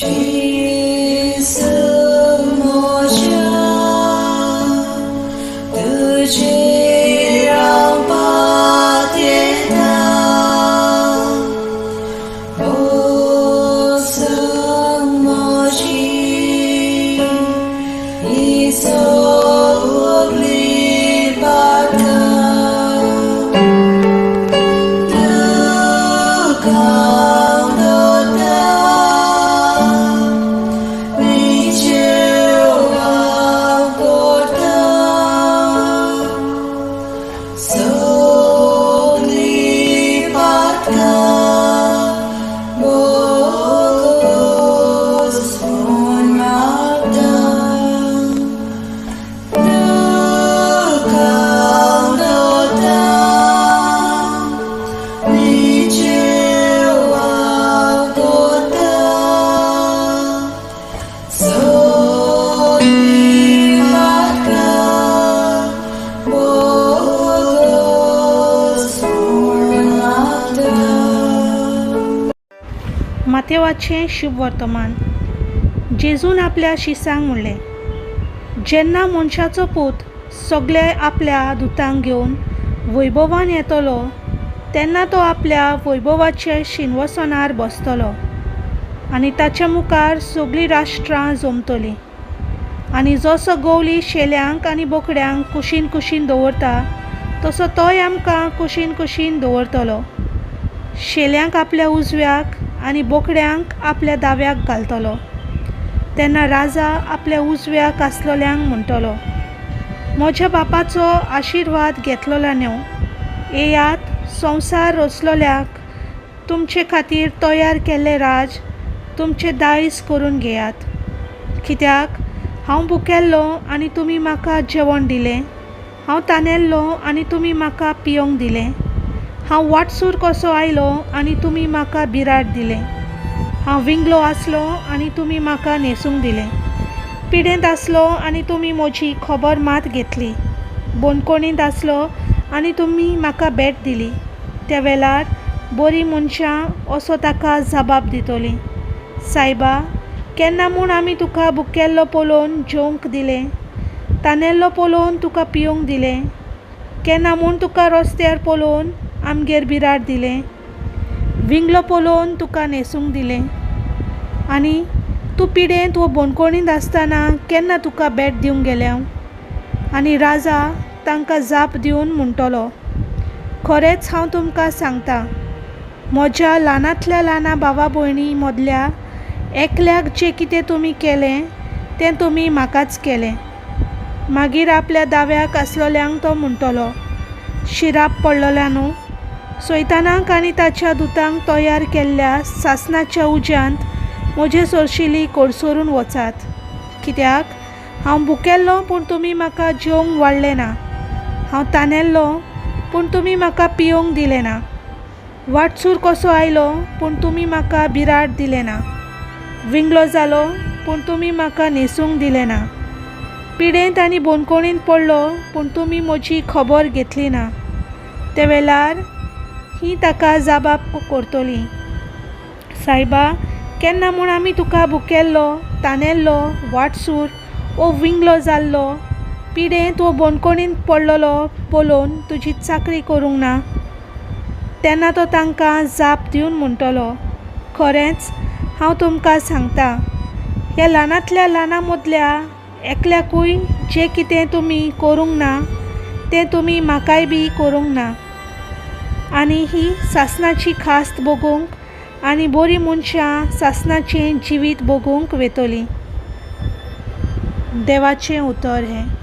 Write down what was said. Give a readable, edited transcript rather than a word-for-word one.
जेसु मोजा तुझे रामपात्यता ओ समोजी इसोगली बाका माथेवाचें शुभ वर्तमान. जेजून आपल्या शिसांक म्हणलें, जेन्ना मनशाचो पूत सगळे आपल्या दुतांक घेवन वैभवान येतलो तेन्ना तो आपल्या वैभवाच्या सिंहासनार बसतलो आनी ताच्या मुखार सगळीं राष्ट्रां जमतलीं. आनी जसो गवली शेल्यांक आनी बोकड्यांक कुशीन कुशीन दवरता तसो तोय आमकां कुशीन कुशीन दवरतलो. शेल्यांक आपल्या उजव्याक आनी बोकड्यांक आपल्या दाव्याक घालतलो. तेन्ना राजा आपल्या उजव्याक आसलोल्यांक म्हणटलो, म्हज्या बापाचो आशिर्वाद घेतलोल्यानो येयात, संवसार रचलोल्याक तुमचे खातीर तयार केल्ले राज तुमचे दायज करून घेयात. कित्याक हांव भुकेल्लो आनी तुमी म्हाका जेवण दिलें, हांव तानेल्लो आनी तुमी म्हाका पियोंक दिलें, हांव वाटसूर कसो आयलो आनी तुमी म्हाका बिराड दिलें, हांव विंगलो आसलो आनी तुमी म्हाका न्हेसूंक दिलें, पिडेंत आसलो आनी तुमी म्हजी खबर मात घेतली, बोनकोणींत आसलो आनी तुमी म्हाका भेट दिली. त्या वेळार बरीं मनशां असो ताका जबाब दितलीं, सायबा, केन्ना म्हूण आमी तुका भुकेल्लो पळोवन जेवंक दिलें, तानेल्लो पळोवन तुका पियोंक दिलें, केन्ना म्हूण तुका रस्त्यार पळोवन आमगेर बिराड दिलें, विंगलो पळोवन तुका न्हेसूंक दिलें, आनी तूं पिडेंत वो बोनकोणींत आसतना केन्ना तुका भेट दिवंक गेलें हांव. आनी राजा तांकां जाप दिवन म्हणटलो, खरेंच हांव तुमकां सांगतां, म्हज्या ल्हानांतल्या ल्हाना भावा भयणी मदल्या एकल्याक जें कितें तुमी केलें तें तुमी म्हाकाच केलें. मागीर आपल्या दाव्याक आसलोल्यांक तो म्हणटलो, शिराप पडलोल्यानो, सैतानाक आनी ताच्या दुतांक तयार केल्ल्या सासणाच्या उज्यांत म्हजे सरशिली कोडसरून वचात. कित्याक हांव भुकेल्लो पूण तुमी म्हाका जेवंक वाडलें ना, हांव तानेल्लो पूण तुमी म्हाका पियोंक दिलें ना, वाटसूर कसो आयलो पूण तुमी म्हाका बिराड दिलें ना, विंगलो जालो पूण तुमी म्हाका न्हेसूंक दिलें ना, पिडेंत आनी बोनकोणींत पडलो पूण तुमी म्हजी खबर घेतली ना. ते वेळार ही ताका जाबाब करतलीं, सायबा, केन्ना म्हूण आमी तुका भुकेल्लो, तानेल्लो, वाटसूर वो विंगलो जाल्लो, पिडेंत वो बोनकोणींत पडलोलो पळोवन तुजी चाकरी करूंक ना. तेन्ना तो तांकां जाप दिवन म्हणटलो, खरेंच हांव तुमकां सांगतां, ह्या ल्हानांतल्या ल्हाना मदल्या एकल्याकूय जें कितें तुमी करूंक ना तें तुमी म्हाकाय बी करूंक ना. आनी ही सासणाची खास्त भोगूंक आनी बरीं मनशां सासणाचें जिवीत भोगूंक वेतलीं. देवाचें उतर हें.